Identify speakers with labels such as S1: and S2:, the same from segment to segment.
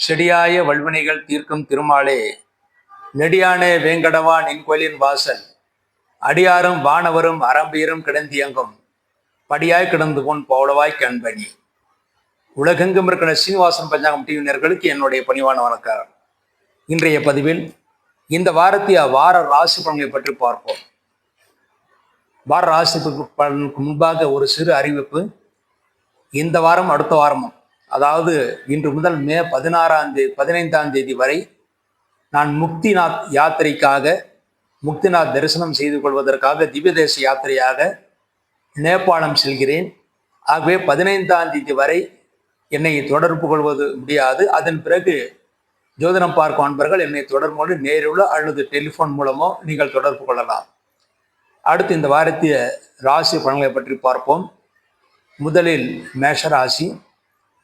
S1: செடியாய வல்வினைகள் தீர்க்கும் திருமாலே, நெடியானே வேங்கடவா நின்கோயிலின் வாசல், அடியாரும் வானவரும் அரம்பியரும் கிடந்தியங்கும் படியாய் கிடந்து கொன் பௌளவாய் கண்பணி. உலகெங்கும் இருக்கிற சீனிவாசன் பஞ்சாங்கம் டிவினர்களுக்கு என்னுடைய பணிவான வணக்கம். இன்றைய பதிவில் இந்த வாரத்திய வார ராசி பலன்களை பற்றி பார்ப்போம். வார ராசி பலனுக்கு முன்பாக ஒரு சிறு அறிவிப்பு. இந்த வாரம் அடுத்த வாரமும், அதாவது இன்று முதல் மே 15ஆம் தேதி வரை நான் முக்திநாத் யாத்திரைக்காக, முக்திநாத் தரிசனம் செய்து கொள்வதற்காக திவ்யதேச யாத்திரையாக நேபாளம் செல்கிறேன். ஆகவே 15ஆம் தேதி வரை என்னை தொடர்பு கொள்வது முடியாது. அதன் பிறகு ஜோதிடம் பார்க்கும் அன்பர்கள் என்னை தொடர்பு கொண்டு நேரிலோ அல்லது டெலிஃபோன் மூலமோ நீங்கள் தொடர்பு கொள்ளலாம். அடுத்து இந்த வாரத்திய ராசி பலன்களை பற்றி பார்ப்போம். முதலில் மேஷராசி.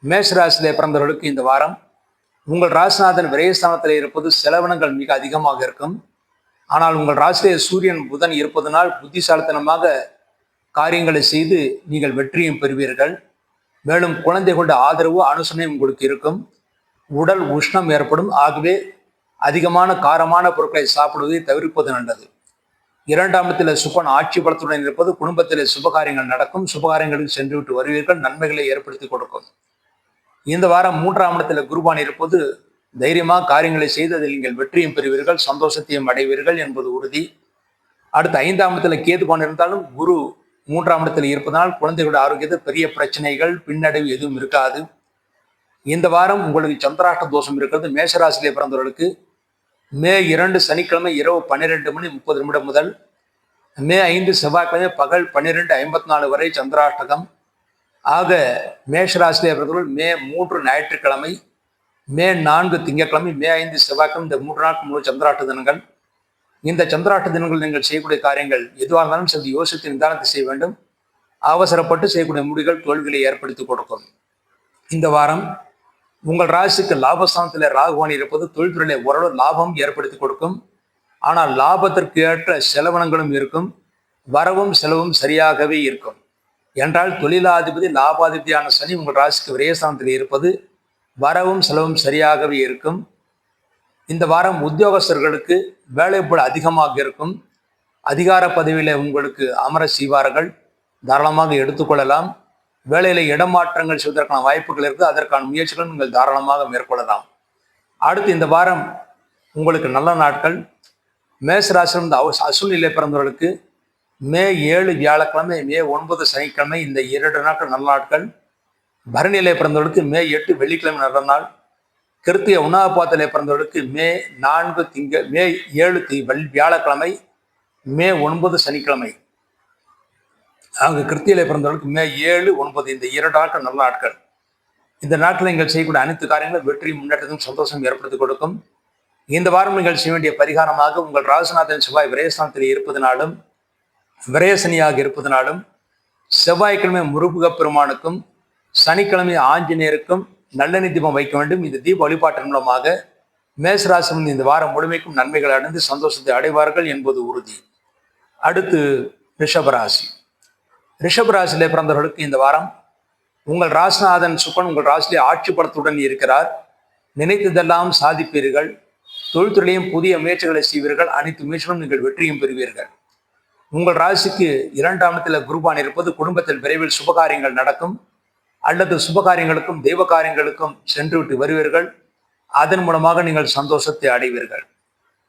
S1: மேஷராசியிலே பிறந்தவர்களுக்கு இந்த வாரம் உங்கள் ராசிநாதன் விரயஸ்தானத்தில் இருப்பது செலவினங்கள் மிக அதிகமாக இருக்கும். ஆனால் உங்கள் ராசியிலே சூரியன் புதன் இருப்பதனால் புத்திசாலித்தனமாக காரியங்களை செய்து நீங்கள் வெற்றியும் பெறுவீர்கள். மேலும் குழந்தைகளோட ஆதரவு அனுசரணையும் உங்களுக்கு இருக்கும். உடல் உஷ்ணம் ஏற்படும். ஆகவே அதிகமான காரமான பொருட்களை சாப்பிடுவதை தவிர்ப்பது நல்லது. 2ஆம் இடத்தில் சுபன் ஆட்சி பலத்துடன் இருப்பது குடும்பத்தில் சுபகாரியங்கள் நடக்கும். சுபகாரியங்களுக்கு சென்று விட்டு வருவீர்கள். நன்மைகளை ஏற்படுத்தி கொடுக்கும். இந்த வாரம் 3ஆம் இடத்தில் குருபான் இருப்பது தைரியமாக காரியங்களை செய்து அதில் நீங்கள் வெற்றியும் பெறுவீர்கள், சந்தோஷத்தையும் அடைவீர்கள் என்பது உறுதி. அடுத்து 5ஆம் இடத்தில் கேதுபான் இருந்தாலும் குரு 3ஆம் இடத்தில் இருப்பதனால் குழந்தைகளுடைய ஆரோக்கியத்தில் பெரிய பிரச்சனைகள் பின்னடைவு எதுவும் இருக்காது. இந்த வாரம் உங்களுக்கு சந்திராஷ்ட தோஷம் இருக்கிறது. மேஷராசியிலே பிறந்தவர்களுக்கு மே 2 சனிக்கிழமை இரவு 12:30 முதல் மே 5 செவ்வாய்க்கிழமை பகல் 12:54 வரை சந்திராஷ்டகம். ஆக மேஷராசியிலே பிறந்தவர்கள் மே 3 ஞாயிற்றுக்கிழமை, மே 4 திங்கட்கிழமை, மே 5 செவ்வாய்க்கிழமை, இந்த 3 நாட்கள் முழு சந்திராஷ்ட தினங்கள். இந்த சந்திராஷ்ட தினங்கள் நீங்கள் செய்யக்கூடிய காரியங்கள் எதுவாக இருந்தாலும் சரி யோசித்து நிதானத்தை செய்ய வேண்டும். அவசரப்பட்டு செய்யக்கூடிய முடிவுகள் தோல்விகளை ஏற்படுத்தி கொடுக்கும். இந்த வாரம் உங்கள் ராசிக்கு லாபஸ்தானத்தில் ராகுவான் இருப்பது தொழில்துறையிலே ஓரளவு லாபம் ஏற்படுத்தி கொடுக்கும். ஆனால் லாபத்திற்கு ஏற்ற செலவினங்களும் இருக்கும். வரவும் செலவும் சரியாகவே இருக்கும். என்றால் தொழிலாதிபதி லாபாதிபதியான சனி உங்கள் ராசிக்கு விரயஸ்தானத்தில் இருப்பது வரவும் செலவும் சரியாகவே இருக்கும். இந்த வாரம் உத்தியோகஸ்தர்களுக்கு வேலைப்பளு அதிகமாக இருக்கும். அதிகார பதவியில் உங்களுக்கு அமர செய்வார்கள். தாராளமாக எடுத்துக்கொள்ளலாம். வேலையில் இடமாற்றங்கள் செய்வதற்கான வாய்ப்புகள் இருக்குது. அதற்கான முயற்சிகளும் நீங்கள் தாராளமாக மேற்கொள்ளலாம். அடுத்து இந்த வாரம் உங்களுக்கு நல்ல நாட்கள். மேஷராசிலிருந்து அசுநிலை பிறந்தவர்களுக்கு மே 7 வியாழக்கிழமை, மே 9 சனிக்கிழமை, இந்த 2 நாட்கள் நல்ல நாட்கள். பரணியிலே பிறந்தவர்களுக்கு மே 8 வெள்ளிக்கிழமை நல்ல நாள். கிருத்திய உணாபாத்திலே பிறந்தவர்களுக்கு மே 7 வியாழக்கிழமை, மே 9 சனிக்கிழமை. ஆக கிருத்தியிலே பிறந்தவர்களுக்கு மே 7, 9 இந்த 2 நாட்கள் நல்ல நாட்கள். இந்த நாட்களில் நீங்கள் செய்யக்கூடிய அனைத்து காரியங்களும் வெற்றி, முன்னேற்றத்தையும் சந்தோஷம் ஏற்படுத்தி கொடுக்கும். இந்த வாரம் நீங்கள் செய்ய வேண்டிய பரிகாரமாக உங்கள் ராசிநாதன் செவ்வாய் விரயஸ்தானத்தில் இருப்பதனாலும் விரயசனியாக இருப்பதனாலும் செவ்வாய்க்கிழமை முருகப் பெருமானுக்கும் சனிக்கிழமை ஆஞ்சநேயருக்கும் நல்லெண்ணெய் தீபம் வைக்க வேண்டும். இந்த தீப வழிபாட்டின் மூலமாக மேஷராசி இந்த வாரம் முழுமைக்கும் நன்மைகளை அடைந்து சந்தோஷத்தை அடைவார்கள் என்பது உறுதி. அடுத்து ரிஷபராசி. ரிஷபராசியிலே பிறந்தவர்களுக்கு இந்த வாரம் உங்கள் ராசிநாதன் சுக்கன் உங்கள் ராசியிலே ஆட்சி பலத்துடன் இருக்கிறார். நினைத்ததெல்லாம் சாதிப்பீர்கள். தொழில்துறையிலையும் புதிய முயற்சிகளை செய்வீர்கள். அனைத்து முயற்சிகளும் நீங்கள் வெற்றியும் பெறுவீர்கள். உங்கள் ராசிக்கு 2ஆம் இடத்தில் குருபான் இருப்பது குடும்பத்தில் விரைவில் சுபகாரியங்கள் நடக்கும். அல்லது சுபகாரியங்களுக்கும் தெய்வ காரியங்களுக்கும் சென்று விட்டு வருவீர்கள். அதன் மூலமாக நீங்கள் சந்தோஷத்தை அடைவீர்கள்.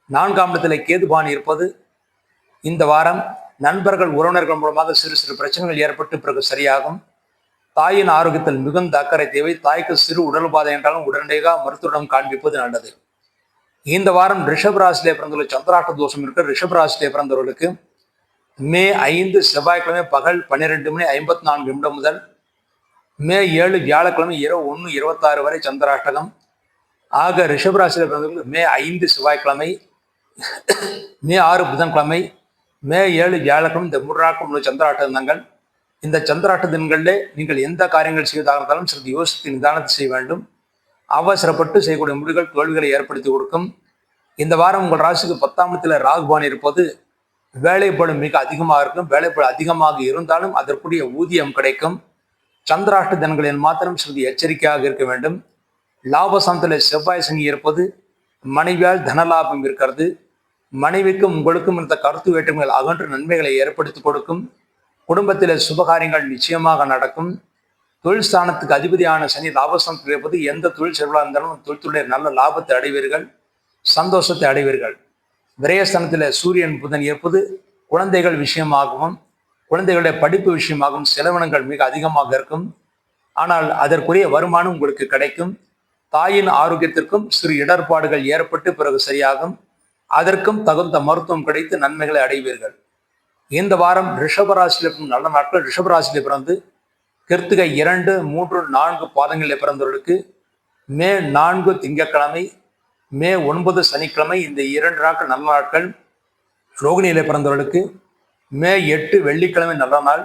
S1: 4ஆம் இடத்தில் கேதுபான் இருப்பது இந்த வாரம் நண்பர்கள் உறவினர்கள் மூலமாக சிறு சிறு பிரச்சனைகள் ஏற்பட்டு பிறகு சரியாகும். தாயின் ஆரோக்கியத்தில் மிகுந்த அக்கறை தேவை. தாய்க்கு சிறு உடல் பாதை என்றாலும் உடனடியாக மருத்துவரிடம் காண்பிப்பது நல்லது. இந்த வாரம் ரிஷபராசியிலே பிறந்தவர்கள் சந்திராஷ்ட தோஷம் இருக்கு. ரிஷபராசியிலே பிறந்தவர்களுக்கு மே 5 செவ்வாய்க்கிழமை பகல் 12:54 முதல் மே 7 வியாழக்கிழமை இரவு 1:26 வரை சந்திராஷ்டகம். ஆக ரிஷபராசியிலே பிறந்தவர்களுக்கு மே 5 செவ்வாய்க்கிழமை, மே 6 புதன்கிழமை, மே 7 வியாழக்கிழமை இந்த 3 நாட்கள் முழு சந்திராஷ்ட தினங்கள். இந்த சந்திராஷ்ட தினங்களிலே நீங்கள் எந்த காரியங்கள் செய்வதாக இருந்தாலும் சிறிது யோசித்து நிதானத்தை செய்ய வேண்டும். அவசரப்பட்டு செய்யக்கூடிய முடிவுகள் தோல்விகளை ஏற்படுத்தி கொடுக்கும். இந்த வாரம் உங்கள் ராசிக்கு 10ஆம் இடத்தில் ராகுபான் இருப்பது வேலைப்பளு மிக அதிகமாக இருக்கும். வேலைப்பளு அதிகமாக இருந்தாலும் அதற்குரிய ஊதியம் கிடைக்கும். சந்திராஷ்ட தினங்களில் மாத்திரம் சிறிது எச்சரிக்கையாக இருக்க வேண்டும். லாபஸ்தானத்தில் செவ்வாய் சனி இருப்பது மனைவியால் தனலாபம் இருக்கிறது. மனைவிக்கும் உங்களுக்கும் இந்த கருத்து வேற்றுமைகள் அகன்று நன்மைகளை ஏற்படுத்தி கொடுக்கும். குடும்பத்தில் சுபகாரியங்கள் நிச்சயமாக நடக்கும். தொழில் ஸ்தானத்துக்கு அதிபதியான சனி லாபஸ்தானத்தில் இருப்பது எந்த தொழில் செல்வா இருந்தாலும் தொழில்துறை நல்ல லாபத்தை அடைவீர்கள், சந்தோஷத்தை அடைவீர்கள். விரயஸ்தானத்தில் சூரியன் புதன் இருப்பது குழந்தைகள் விஷயமாகவும் குழந்தைகளுடைய படிப்பு விஷயமாகவும் செலவினங்கள் மிக அதிகமாக இருக்கும். ஆனால் அதற்குரிய வருமானம் உங்களுக்கு கிடைக்கும். தாயின் ஆரோக்கியத்திற்கும் சிறு இடர்பாடுகள் ஏற்பட்டு பிறகு சரியாகும். அதற்கும் தகுந்த மருத்துவம் கிடைத்து நன்மைகளை அடைவீர்கள். இந்த வாரம் ரிஷபராசியில் நல்ல நாட்கள். ரிஷபராசியில் பிறந்து கிருத்திகை 2, 3, 4 பாதங்களில் பிறந்தவர்களுக்கு மே 4 திங்கட்கிழமை, மே 9 சனிக்கிழமை இந்த 2 நாட்கள் நல்ல நாட்கள். ரோகிணியில பிறந்தவர்களுக்கு மே 8 வெள்ளிக்கிழமை நல்ல நாள்.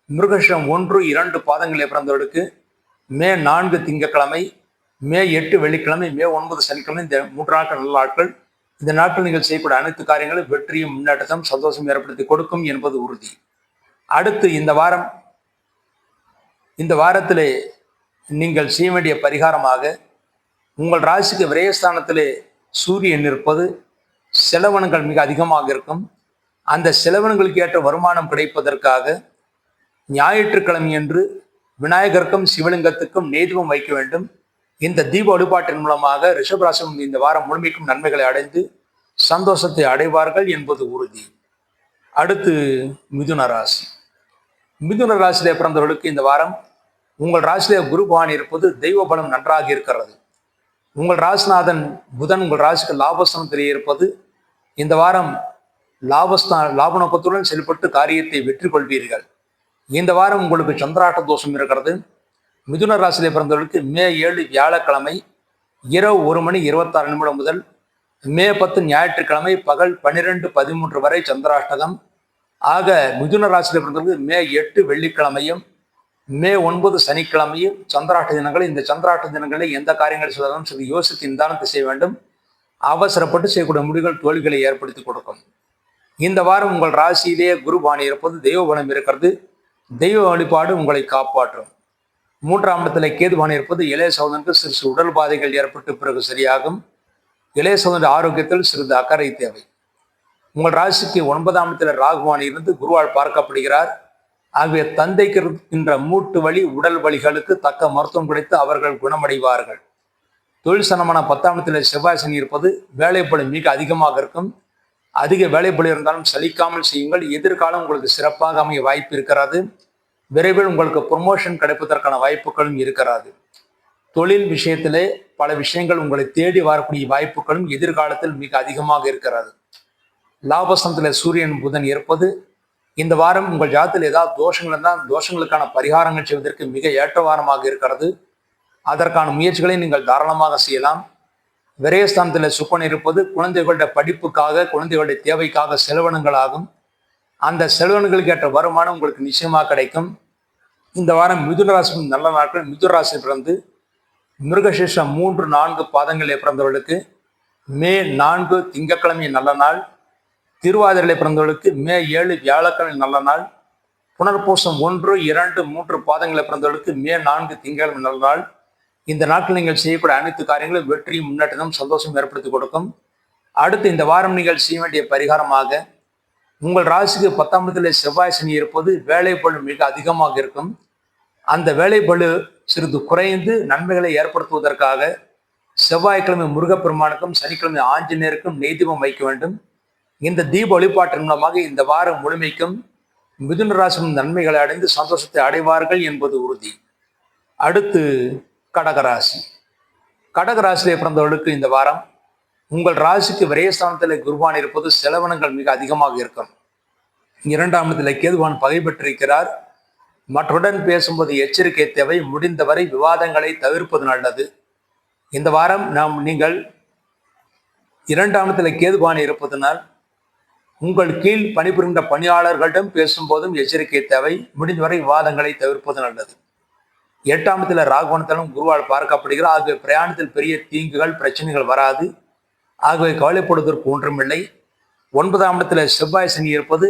S1: மிருகஷம் 1, 2 பாதங்களில் பிறந்தவர்களுக்கு மே 4 திங்கட்கிழமை, மே 8 வெள்ளிக்கிழமை, மே 9 சனிக்கிழமை இந்த 3 நாட்கள் நல்ல நாட்கள். இந்த நாட்கள் நீங்கள் செய்யக்கூடிய அனைத்து காரியங்களும் வெற்றியும் முன்னேற்றத்தையும் சந்தோஷம் ஏற்படுத்தி கொடுக்கும் என்பது உறுதி. அடுத்து இந்த வாரத்திலே நீங்கள் செய்ய வேண்டிய பரிகாரமாக உங்கள் ராசிக்கு விரயஸ்தானத்திலே சூரியன் இருப்பது செலவினங்கள் மிக அதிகமாக இருக்கும். அந்த செலவினங்களுக்கு ஏற்ற வருமானம் கிடைப்பதற்காக ஞாயிற்றுக்கிழமை என்று விநாயகருக்கும் சிவலிங்கத்துக்கும் நெய்தீபம் வைக்க வேண்டும். இந்த தீப வழிபாட்டின் மூலமாக ரிஷபராசி இந்த வாரம் முழுமைக்கும் நன்மைகளை அடைந்து சந்தோஷத்தை அடைவார்கள் என்பது உறுதி. அடுத்து மிதுன ராசி. மிதுன ராசியிலே பிறந்தவர்களுக்கு இந்த வாரம் உங்கள் ராசியிலே குரு பகவான் இருப்பது தெய்வ பலம் நன்றாக இருக்கிறது. உங்கள் ராசிநாதன் புதன் உங்கள் ராசிக்கு லாபஸ்தானத்திலே இருப்பது இந்த வாரம் லாப நோக்கத்துடன் செயல்பட்டு காரியத்தை வெற்றி கொள்வீர்கள். இந்த வாரம் உங்களுக்கு சந்திராஷ்ட தோஷம் இருக்கிறது. மிதுன ராசியிலே பிறந்தவர்களுக்கு மே 7 வியாழக்கிழமை இரவு 1:26 முதல் மே 10 ஞாயிற்றுக்கிழமை பகல் 12:13 வரை சந்திராஷ்டகம். ஆக மிதுன ராசியிலே பிறந்தவர்களுக்கு மே 8 வெள்ளிக்கிழமையும் மே 9 சனிக்கிழமையும் சந்திராஷ்ட தினங்கள். இந்த சந்திராஷ்ட தினங்களில் எந்த காரியங்கள் செய்தாலும் சரி யோசித்து நிதானத்தை செய்ய வேண்டும். அவசரப்பட்டு செய்யக்கூடிய முடிவுகள் தோல்விகளை ஏற்படுத்தி கொடுக்கும். இந்த வாரம் உங்கள் ராசியிலேயே குரு பகவான் இருப்பது தெய்வ பலம் இருக்கிறது. தெய்வ வழிபாடு உங்களை காப்பாற்றும். 3ஆம் இடத்துல கேது பகவான் இருப்பது இளைய சகோதரனுக்கு சிறு உடல் பாதைகள் ஏற்பட்டு பிறகு சரியாகும். இளைய சகோதரனுடைய ஆரோக்கியத்தில் சிறிது அக்கறை தேவை. உங்கள் ராசிக்கு 9ஆம் இடத்துல ராகு பகவான் இருந்து குருவால் பார்க்கப்படுகிறார். ஆகவே தந்தைக்கு இருக்கின்ற மூட்டு வலி உடல் வலிகளுக்கு தக்க மருத்துவம் கிடைத்து அவர்கள் குணமடைவார்கள். தொழில் சனமான 10ஆம் இடத்துல செவ்வாய் சனி இருப்பது வேலைப்பளு மிக அதிகமாக இருக்கும். அதிக வேலைப்பளு இருந்தாலும் சலிக்காமல் செய்யுங்கள். எதிர்காலம் உங்களுக்கு சிறப்பாக அமைய வாய்ப்பு இருக்கிறது. விரைவில் உங்களுக்கு ப்ரொமோஷன் கிடைப்பதற்கான வாய்ப்புகளும் இருக்கிறது. தொழில் விஷயத்திலே பல விஷயங்கள் உங்களை தேடி வரக்கூடிய வாய்ப்புகளும் எதிர்காலத்தில் மிக அதிகமாக இருக்கிறது. லாபஸ்தானத்தில் சூரியன் புதன் இருப்பது இந்த வாரம் உங்கள் ஜாதத்தில் ஏதாவது தோஷங்கள் இருந்தால் தோஷங்களுக்கான பரிகாரங்கள் செய்வதற்கு மிக ஏற்ற வாரமாக இருக்கிறது. அதற்கான முயற்சிகளை நீங்கள் தாராளமாக செய்யலாம். விரயஸ்தானத்தில் சுக்கன் இருப்பது குழந்தைகளுடைய படிப்புக்காக குழந்தைகளுடைய தேவைக்காக செலவினங்களாகும். அந்த செலவினங்களுக்கு ஏற்ற வருமானம் உங்களுக்கு நிச்சயமாக கிடைக்கும். இந்த வாரம் மிதுன ராசி நல்ல நாட்கள். மிதுன ராசி பிறந்து மிருகசீஷம் 3, 4 பாதங்களில் பிறந்தவர்களுக்கு மே 4 திங்கட்கிழமை நல்ல நாள். திருவாதிரையிலே பிறந்தவர்களுக்கு மே 7 வியாழக்கிழமை நல்ல நாள். புனர்பூசம் 1, 2, 3 பாதங்களில் பிறந்தவர்களுக்கு மே 4 திங்கட்கிழமை நல்ல நாள். இந்த நாட்கள் நீங்கள் செய்யக்கூடிய அனைத்து காரியங்களும் வெற்றியும் முன்னேற்றமும் சந்தோஷம் ஏற்படுத்தி கொடுக்கும். அடுத்து இந்த வாரம் நீங்கள் செய்ய வேண்டிய பரிகாரமாக உங்கள் ராசிக்கு 10ஆம் இடத்திலே செவ்வாய் சனி இருப்பது வேலைப்பளு மிக அதிகமாக இருக்கும். அந்த வேலைப்பளு சிறிது குறைந்து நன்மைகளை ஏற்படுத்துவதற்காக செவ்வாய்க்கிழமை முருகப்பெருமானுக்கும் சனிக்கிழமை ஆஞ்சநேயருக்கும் நெய்தீபம் வைக்க வேண்டும். இந்த தீப வழிபாட்டின் மூலமாக இந்த வாரம் முழுமைக்கும் மிதுன ராசி நன்மைகளை அடைந்து சந்தோஷத்தை அடைவார்கள் என்பது உறுதி. அடுத்து கடகராசி. கடகராசியிலே பிறந்தவர்களுக்கு இந்த வாரம் உங்கள் ராசிக்கு விரயஸ்தானத்தில் குருவான் இருப்பது செலவினங்கள் மிக அதிகமாக இருக்கும். 2ஆம் இடத்துல கேதுவான் பகை பெற்றிருக்கிறார். மற்றுடன் பேசும்போது எச்சரிக்கை தேவை. முடிந்தவரை விவாதங்களை தவிர்ப்பது நல்லது. இந்த வாரம் நீங்கள் 2ஆம் இடத்துல கேதுவான் இருப்பதனால் உங்கள் கீழ் பணிபுரிகின்ற பணியாளர்களிடம் பேசும்போதும் எச்சரிக்கை தேவை. முடிந்தவரை விவாதங்களை தவிர்ப்பது நல்லது. 8ஆம் இடத்துல ராகுவனத்தாலும் குருவால் பார்க்கப்படுகிறார். ஆகவே பிரயாணத்தில் பெரிய தீங்குகள் பிரச்சனைகள் வராது. ஆகவே கவலைப்படுவதற்கு ஒன்றுமில்லை. 9ஆம் இடத்துல செவ்வாய் சனி இருப்பது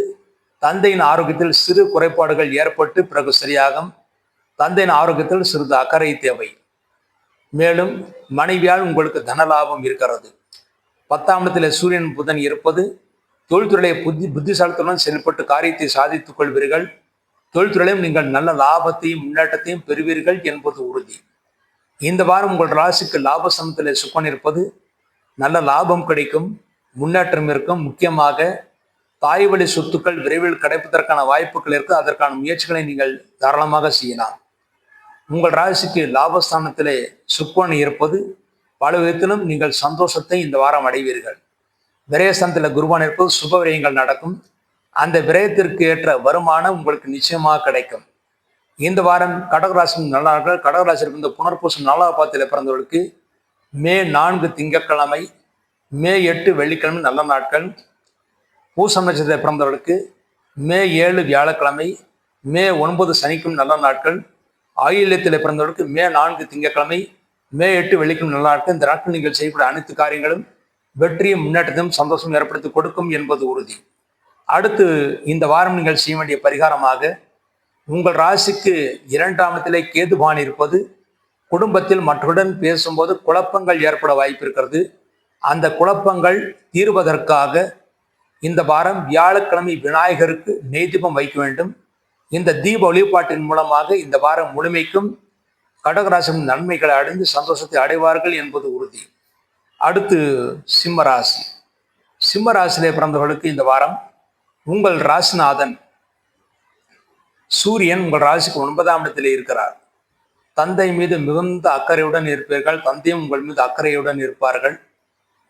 S1: தந்தையின் ஆரோக்கியத்தில் சிறு குறைபாடுகள் ஏற்பட்டு பிறகு சரியாகும். தந்தையின் ஆரோக்கியத்தில் சிறிது அக்கறை தேவை. மேலும் மனைவியால் உங்களுக்கு தனலாபம் இருக்கிறது. 10ஆம் இடத்தில் சூரியன் புதன் இருப்பது தொழில்துறையை புத்திசாலித்துடன் செயல்பட்டு காரியத்தை சாதித்துக் கொள்வீர்கள். தொழில்துறையிலும் நீங்கள் நல்ல லாபத்தையும் முன்னேற்றத்தையும் பெறுவீர்கள் என்பது உறுதி. இந்த வாரம் உங்கள் ராசிக்கு லாபசமத்தில் சுக்கன் இருப்பது நல்ல லாபம் கிடைக்கும், முன்னேற்றம் இருக்கும். முக்கியமாக தாய் வழி சொத்துக்கள் விரைவில் கிடைப்பதற்கான வாய்ப்புகள் இருக்கு. அதற்கான முயற்சிகளை நீங்கள் தாராளமாக செய்யலாம். உங்கள் ராசிக்கு லாபஸ்தானத்திலே சுக்கன் இருப்பது பல விதத்திலும் நீங்கள் சந்தோஷத்தை இந்த வாரம் அடைவீர்கள். விரயஸ்தானத்தில் குருவான் இருப்பது சுப விரயங்கள் நடக்கும். அந்த விரயத்திற்கு ஏற்ற வருமானம் உங்களுக்கு நிச்சயமாக கிடைக்கும். இந்த வாரம் கடகராசி நல்ல நாட்கள். கடகராசி இந்த புனர்பூசம் 4ஆம் பாதத்தில் பிறந்தவர்களுக்கு மே 4 திங்கட்கிழமை, மே 8 வெள்ளிக்கிழமை நல்ல நாட்கள். பூசம் நட்சத்திரத்தில் பிறந்தவர்களுக்கு மே 7 வியாழக்கிழமை, மே 9 சனிக்கிழமை நல்ல நாட்கள். ஆயில்யத்தில் பிறந்தவர்களுக்கு மே 4 திங்கட்கிழமை, மே 8 வெள்ளிக்கிழமை நல்ல நாட்கள். இந்த நாட்கள் நீங்கள் செய்யக்கூடிய அனைத்து காரியங்களும் வெற்றியும் முன்னேற்றத்தையும் சந்தோஷம் ஏற்படுத்தி கொடுக்கும் என்பது உறுதி. அடுத்து இந்த வாரம் நீங்கள் செய்ய வேண்டிய பரிகாரமாக உங்கள் ராசிக்கு 2ஆம் இடத்திலே கேதுபான் இருப்பது குடும்பத்தில் மற்றவுடன் பேசும்போது குழப்பங்கள் ஏற்பட வாய்ப்பு இருக்கிறது. அந்த குழப்பங்கள் தீர்வதற்காக இந்த வாரம் வியாழக்கிழமை விநாயகருக்கு நெய் தீபம் வைக்க வேண்டும். இந்த தீப வழிபாட்டின் மூலமாக இந்த வாரம் முழுமைக்கும் கடகராசியின் நன்மைகளை அடைந்து சந்தோஷத்தை அடைவார்கள் என்பது உறுதி. அடுத்து சிம்மராசி. சிம்மராசியிலே பிறந்தவர்களுக்கு இந்த வாரம் உங்கள் ராசிநாதன் சூரியன் உங்கள் ராசிக்கு 9ஆம் இடத்திலே இருக்கிறார். தந்தை மீது மிகுந்த அக்கறையுடன் இருப்பீர்கள். தந்தையும் உங்கள் மீது அக்கறையுடன் இருப்பார்கள்.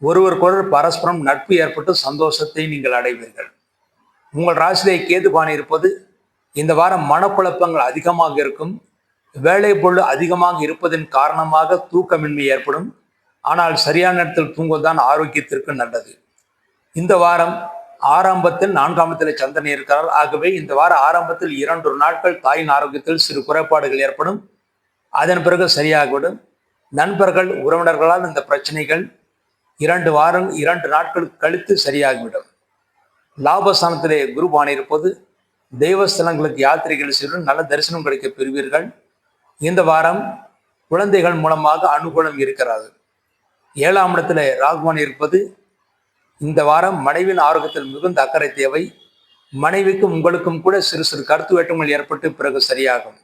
S1: ஒருவருக்கொருவர் பரஸ்பரம் நட்பு ஏற்பட்டு சந்தோஷத்தை நீங்கள் அடைவீர்கள். உங்கள் ராசியிலே கேதுபான் இருப்பது இந்த வாரம் மனக்குழப்பங்கள் அதிகமாக இருக்கும். வேலை பொருள் அதிகமாக இருப்பதன் காரணமாக தூக்கமின்மை ஏற்படும். ஆனால் சரியான நேரத்தில் தூங்குவதுதான் ஆரோக்கியத்திற்கு நல்லது. இந்த வாரம் ஆரம்பத்தில் 4ஆம் இடத்தில் சந்திரன் இருக்கிறார். ஆகவே இந்த வார ஆரம்பத்தில் 2 நாட்கள் தாயின் ஆரோக்கியத்தில் சிறு குறைபாடுகள் ஏற்படும். அதன் பிறகு சரியாகிவிடும். நண்பர்கள் உறவினர்களால் இந்த பிரச்சனைகள் 2 நாட்கள் கழித்து சரியாகிவிடும். லாபஸ்தானத்திலே குருபான் இருப்பது தெய்வஸ்தலங்களுக்கு யாத்திரைகள் செல்லும் நல்ல தரிசனம் கிடைக்க பெறுவீர்கள். இந்த வாரம் குழந்தைகள் மூலமாக அனுகூலம் இருக்கிறது. 7ஆம் இடத்துல ராகுவான் இருப்பது இந்த வாரம் மனைவியின் ஆரோக்கியத்தில் மிகுந்த அக்கறை தேவை. மனைவிக்கும் உங்களுக்கும் கூட சிறு சிறு கருத்து வேற்றுமைகள் ஏற்பட்டு பிறகு சரியாகும்.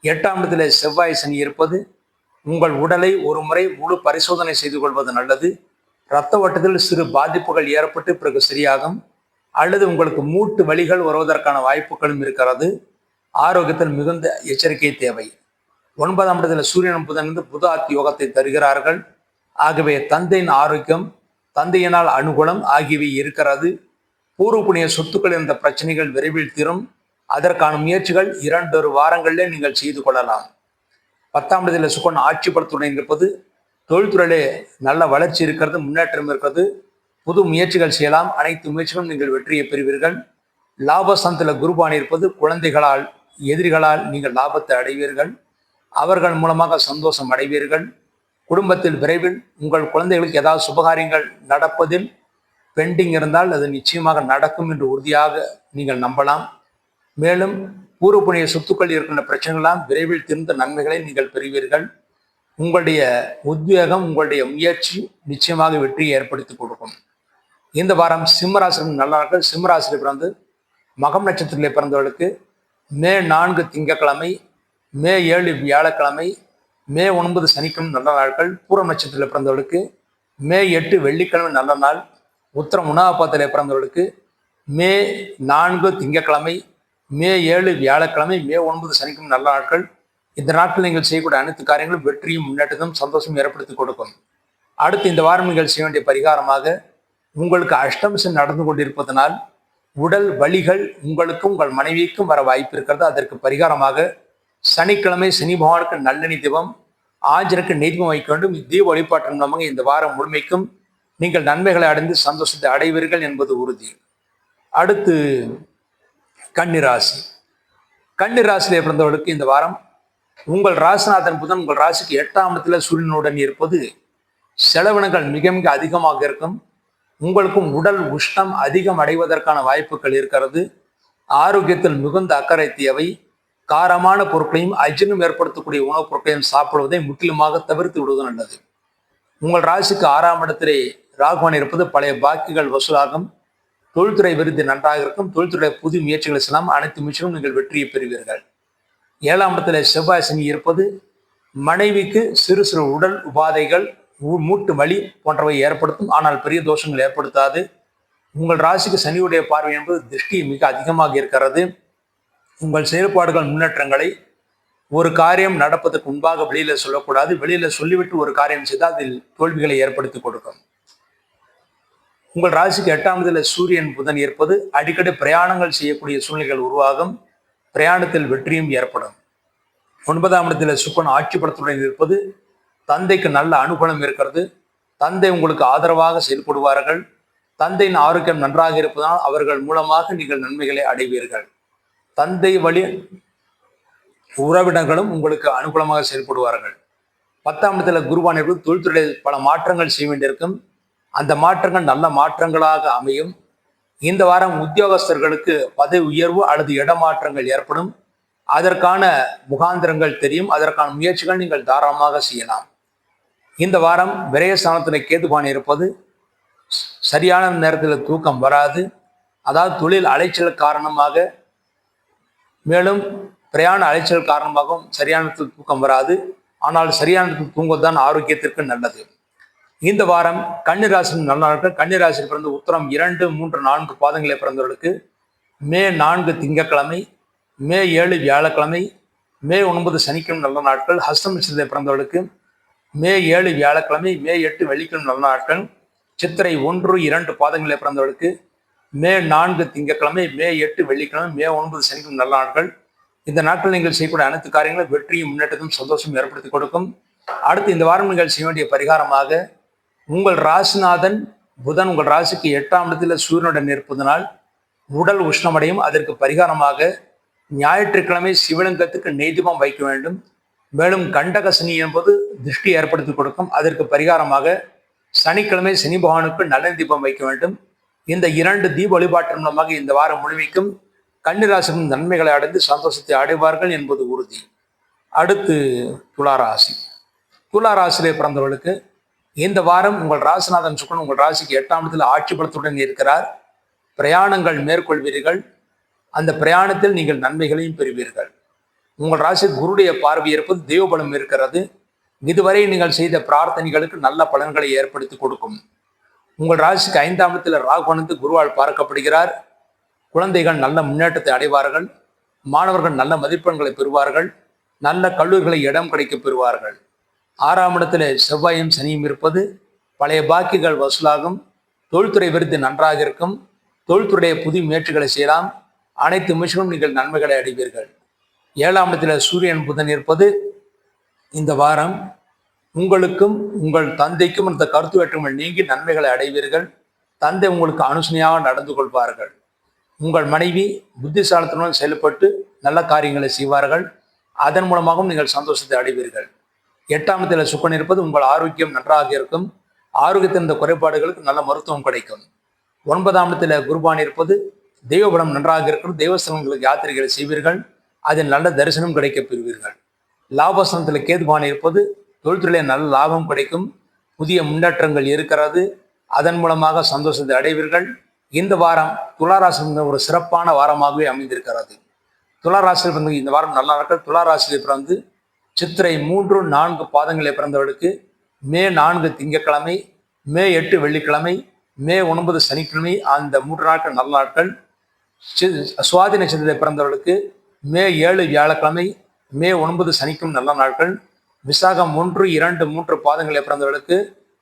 S1: 8ஆம் இடத்துல செவ்வாய் சனி இருப்பது உங்கள் உடலை ஒரு முறை முழு பரிசோதனை செய்து கொள்வது நல்லது. இரத்த ஓட்டத்தில் சிறு பாதிப்புகள் ஏற்பட்டு பிறகு சரியாகும். அல்லது உங்களுக்கு மூட்டு வலிகள் வருவதற்கான வாய்ப்புகளும் இருக்கிறது. ஆரோக்கியத்தில் மிகுந்த எச்சரிக்கை தேவை. 9ஆம் இடத்துல சூரியனும் புதன் புத ஆத்தி யோகத்தை தருகிறார்கள். ஆகவே தந்தையின் ஆரோக்கியம், தந்தையினால் அனுகூலம் ஆகியவை இருக்கிறது. பூர்வ புண்ணிய சொத்துக்கள் என்ற பிரச்சனைகள் விரைவில் தீரும். அதற்கான முயற்சிகள் 2 வாரங்களிலே நீங்கள் செய்து கொள்ளலாம். 10ஆம் இடத்தில் சுக்கரன் ஆட்சி பலத்துடன் இருப்பது தொழில்துறையிலே நல்ல வளர்ச்சி இருக்கிறது, முன்னேற்றம் இருக்கிறது. புது முயற்சிகள் செய்யலாம். அனைத்து முயற்சிகளும் நீங்கள் வெற்றியை பெறுவீர்கள். லாபஸ்தானத்தில் குருபான் இருப்பது குழந்தைகளால் எதிரிகளால் நீங்கள் லாபத்தை அடைவீர்கள். அவர்கள் மூலமாக சந்தோஷம் அடைவீர்கள். குடும்பத்தில் விரைவில் உங்கள் குழந்தைகளுக்கு ஏதாவது சுபகாரியங்கள் நடப்பதில் பெண்டிங் இருந்தால் அது நிச்சயமாக நடக்கும் என்று உறுதியாக நீங்கள் நம்பலாம். மேலும் பூர்வ புண்ணிய சொத்துக்கள் இருக்கின்ற பிரச்சனைகளாம் விரைவில் தீர்ந்த நன்மைகளை நீங்கள் பெறுவீர்கள். உங்களுடைய உத்வேகம், உங்களுடைய முயற்சி நிச்சயமாக வெற்றியை ஏற்படுத்தி கொடுக்கும். இந்த வாரம் சிம்மராசி நல்லார்கள். சிம்மராசியில் பிறந்து மகம் நட்சத்திரத்திலே பிறந்தவர்களுக்கு மே 4 திங்கட்கிழமை, மே 7 வியாழக்கிழமை, மே 9 சனிக்கிழமை நல்ல நாட்கள். பூரம் நட்சத்திரத்தில் பிறந்தவர்களுக்கு மே 8 வெள்ளிக்கிழமை நல்ல நாள். உத்திரம் 1ஆம் பாதத்திலே பிறந்தவர்களுக்கு மே 4 திங்கட்கிழமை, மே 7 வியாழக்கிழமை, மே 9 சனிக்கிழமை நல்ல நாட்கள். இந்த நாட்கள் நீங்கள் செய்யக்கூடிய அனைத்து காரியங்களும் வெற்றியும் முன்னேற்றத்தையும் சந்தோஷம் ஏற்படுத்தி கொடுக்கும். அடுத்து இந்த வாரம் நீங்கள் செய்ய வேண்டிய பரிகாரமாக உங்களுக்கு அஷ்டமசனி நடந்து கொண்டிருப்பதனால் உடல் வலிகள் உங்களுக்கும் உங்கள் மனைவிக்கும் வர வாய்ப்பு இருக்கிறது. அதற்கு பரிகாரமாக சனிக்கிழமை சனி பகவானுக்கு நல்லெண்ணெய் தீபம், ஆஞ்சனுக்கு நெய் தீபம் வைக்க வேண்டும். தீப வழிபாட்டின் மூலமாக இந்த வாரம் முழுமைக்கும் நீங்கள் நன்மைகளை அடைந்து சந்தோஷத்தை அடைவீர்கள் என்பது உறுதி. அடுத்து கன்னிராசி. கன்னிராசியிலே பிறந்தவர்களுக்கு இந்த வாரம் உங்கள் ராசிநாதன் புதன் உங்கள் ராசிக்கு 8ஆம் இடத்துல சூரியனுடன் இருப்பது செலவினங்கள் மிக மிக அதிகமாக இருக்கும். உங்களுக்கும் உடல் உஷ்ணம் அதிகம் அடைவதற்கான வாய்ப்புகள் இருக்கிறது. ஆரோக்கியத்தில் மிகுந்த அக்கறை தேவை. காரமான பொருட்களையும் அஜீரணம் ஏற்படுத்தக்கூடிய உணவுப் பொருட்களையும் சாப்பிடுவதை முற்றிலுமாக தவிர்த்து விடுவது நல்லது. உங்கள் ராசிக்கு 6ஆம் இடத்திலே ராகுவான் இருப்பது பழைய பாக்கிகள் வசூலாகும், தொழில்துறை விருது நன்றாக இருக்கும், தொழில்துறை புது முயற்சிகளை செய்யலாம், அனைத்து முயற்சிகளும் நீங்கள் வெற்றியை பெறுவீர்கள். 7ஆம் இடத்துல செவ்வாய் சனி இருப்பது மனைவிக்கு சிறு சிறு உடல் உபாதைகள், மூட்டு வலி போன்றவை ஏற்படுத்தும், ஆனால் பெரிய தோஷங்கள் ஏற்படுத்தாது. உங்கள் ராசிக்கு சனியுடைய பார்வை என்பது திருஷ்டி மிக அதிகமாக இருக்கிறது. உங்கள் செயல்பாடுகள் முன்னேற்றங்களை ஒரு காரியம் நடப்பதற்கு முன்பாக வெளியில சொல்லக்கூடாது. வெளியில சொல்லிவிட்டு ஒரு காரியம் செய்தால் அதில் தோல்விகளை ஏற்படுத்தி கொடுக்கும். உங்கள் ராசிக்கு 8ஆம் இடத்துல சூரியன் புதன் இருப்பது அடிக்கடி பிரயாணங்கள் செய்யக்கூடிய சூழ்நிலைகள் உருவாகும், பிரயாணத்தில் வெற்றியும் ஏற்படும். 9ஆம் இடத்துல சுக்கிரன் ஆட்சி பலத்துடன் இருப்பது தந்தைக்கு நல்ல அனுகூலம் இருக்கிறது, தந்தை உங்களுக்கு ஆதரவாக செயல்படுவார்கள், தந்தையின் ஆரோக்கியம் நன்றாக இருப்பதால் அவர்கள் மூலமாக நீங்கள் நன்மைகளை அடைவீர்கள். தந்தை வழி உறவினர்களும் உங்களுக்கு அனுகூலமாக செயல்படுவார்கள். 10ஆம் இடத்துல குருவான் இருப்பது தொழில்துறையில் பல மாற்றங்கள் செய்ய வேண்டியிருக்கும், அந்த மாற்றங்கள் நல்ல மாற்றங்களாக அமையும். இந்த வாரம் உத்தியோகஸ்தர்களுக்கு பதவி உயர்வு அல்லது இடமாற்றங்கள் ஏற்படும், அதற்கான முகாந்திரங்கள் தெரியும், அதற்கான முயற்சிகள் நீங்கள் தாராளமாக செய்யலாம். இந்த வாரம் விரயஸ்தானத்தில் கேதுபான் இருப்பது சரியான நேரத்தில் தூக்கம் வராது, அதாவது தொழில் அலைச்சல் காரணமாக மேலும் பிரயாண அலைச்சல் காரணமாகவும் சரியான தூக்கம் வராது, ஆனால் சரியான தூங்குவதுதான் ஆரோக்கியத்திற்கு நல்லது. இந்த வாரம் கன்னிராசி நல்ல நாட்கள். கன்னிராசி பிறந்து உத்தரம் 2, 3, 4 பாதங்களை பிறந்தவர்களுக்கு மே 4 திங்கட்கிழமை, மே 7 வியாழக்கிழமை, மே 9 சனிக்கிழமை நல்ல நாட்கள். ஹஸ்தம் நட்சத்திரத்தில் பிறந்தவர்களுக்கு மே 7 வியாழக்கிழமை, மே 8 வெள்ளிக்கிழமை நல்ல நாட்கள். சித்திரை 1, 2 பாதங்களை பிறந்தவர்களுக்கு மே 4 திங்கட்கிழமை, மே 8 வெள்ளிக்கிழமை, மே 9 சனிக்கிழமை நல்ல நாட்கள். இந்த நாட்கள் நீங்கள் செய்யக்கூடிய அனைத்து காரியங்களும் வெற்றியும் முன்னேற்றத்தையும் சந்தோஷம் ஏற்படுத்தி கொடுக்கும். அடுத்து இந்த வாரம் நீங்கள் செய்ய வேண்டிய பரிகாரமாக, உங்கள் ராசிநாதன் புதன் உங்கள் ராசிக்கு 8ஆம் இடத்துல சூரியனுடன் இருப்பதனால் உடல் உஷ்ணமடையும். அதற்கு பரிகாரமாக ஞாயிற்றுக்கிழமை சிவலிங்கத்துக்கு நெய் தீபம் வைக்க வேண்டும். மேலும் கண்டக சனி என்பது திருஷ்டி ஏற்படுத்தி கொடுக்கும், அதற்கு பரிகாரமாக சனிக்கிழமை சனி பகவானுக்கு நல்ல தீபம் வைக்க வேண்டும். இந்த 2 தீப வழிபாட்டின் மூலமாக இந்த வாரம் முழுமைக்கும் கன்னிராசிக்கும் நன்மைகளை அடைந்து சந்தோஷத்தை அடைவார்கள் என்பது உறுதி. அடுத்து துளாராசி. துளாராசியிலே பிறந்தவர்களுக்கு இந்த வாரம் உங்கள் ராசிநாதன் சுக்கிரன் உங்கள் ராசிக்கு 8ஆம் இடத்தில் ஆட்சி பலத்துடன் இருக்கிறார். பிரயாணங்கள் மேற்கொள்வீர்கள், அந்த பிரயாணத்தில் நீங்கள் நன்மைகளையும் பெறுவீர்கள். உங்கள் ராசி குருடைய பார்வை இருப்பது தெய்வபலம் இருக்கிறது, இதுவரை நீங்கள் செய்த பிரார்த்தனைகளுக்கு நல்ல பலன்களை ஏற்படுத்தி கொடுக்கும். உங்கள் ராசிக்கு 5ஆம் இடத்தில் ராகுவானது குருவால் பார்க்கப்படுகிறார். குழந்தைகள் நல்ல முன்னேற்றத்தை அடைவார்கள், மாணவர்கள் நல்ல மதிப்பெண்களை பெறுவார்கள், நல்ல கல்லூரிகளை இடம் கிடைக்க பெறுவார்கள். 6ஆம் இடத்துல செவ்வாயும் சனியும் இருப்பது பழைய பாக்கிகள் வசூலாகும், தொழில்துறை விருது நன்றாக இருக்கும், தொழில்துறையை புதிய முயற்சிகளை செய்யலாம், அனைத்து முயற்சிகளும் நீங்கள் நன்மைகளை அடைவீர்கள். 7ஆம் இடத்துல சூரியன் புதன் இருப்பது இந்த வாரம் உங்களுக்கும் உங்கள் தந்தைக்கும் இந்த கருத்து வேற்றுமை நீங்கி நன்மைகளை அடைவீர்கள். தந்தை உங்களுக்கு அனுசனையாக நடந்து கொள்வார்கள். உங்கள் மனைவி புத்திசாலித்தனுடன் செயல்பட்டு நல்ல காரியங்களை செய்வார்கள், அதன் மூலமாகவும் நீங்கள் சந்தோஷத்தை அடைவீர்கள். 8ஆம் இடத்துல சுக்கிரன் இருப்பது உங்கள் ஆரோக்கியம் நன்றாக இருக்கும், ஆரோக்கியத்தின் இந்த குறைபாடுகளுக்கு நல்ல மருத்துவம் கிடைக்கும். 9ஆம் இடத்துல குருபான் இருப்பது தெய்வபலம் நன்றாக இருக்கும், தெய்வஸ்தலங்களுக்கு யாத்திரைகளை செய்வீர்கள், அதில் நல்ல தரிசனம் கிடைக்க பெறுவீர்கள். லாபஸ்தானத்தில் கேதுபான் இருப்பது தொழில்துறையிலே நல்ல லாபம் கிடைக்கும், புதிய முன்னேற்றங்கள் இருக்கிறது, அதன் மூலமாக சந்தோஷத்தை அடைவீர்கள். இந்த வாரம் துளாராசி ஒரு சிறப்பான வாரமாகவே அமைந்திருக்கிறது. துளாராசியில் பிறந்த இந்த வாரம் நல்ல நாட்கள். துளாராசியில் பிறந்து சித்திரை 3, 4 பாதங்களை பிறந்தவர்களுக்கு மே 4 திங்கட்கிழமை, மே 8 வெள்ளிக்கிழமை, மே 9 சனிக்கிழமை, அந்த 3 நாட்கள் நல்ல நாட்கள். சுவாதி நட்சத்திரத்தில் பிறந்தவர்களுக்கு மே 7 வியாழக்கிழமை, மே 9 சனிக்கிழமை நல்ல நாட்கள். விசாகம் 1, 2, 3 பாதங்களை பிறந்தவர்களுக்கு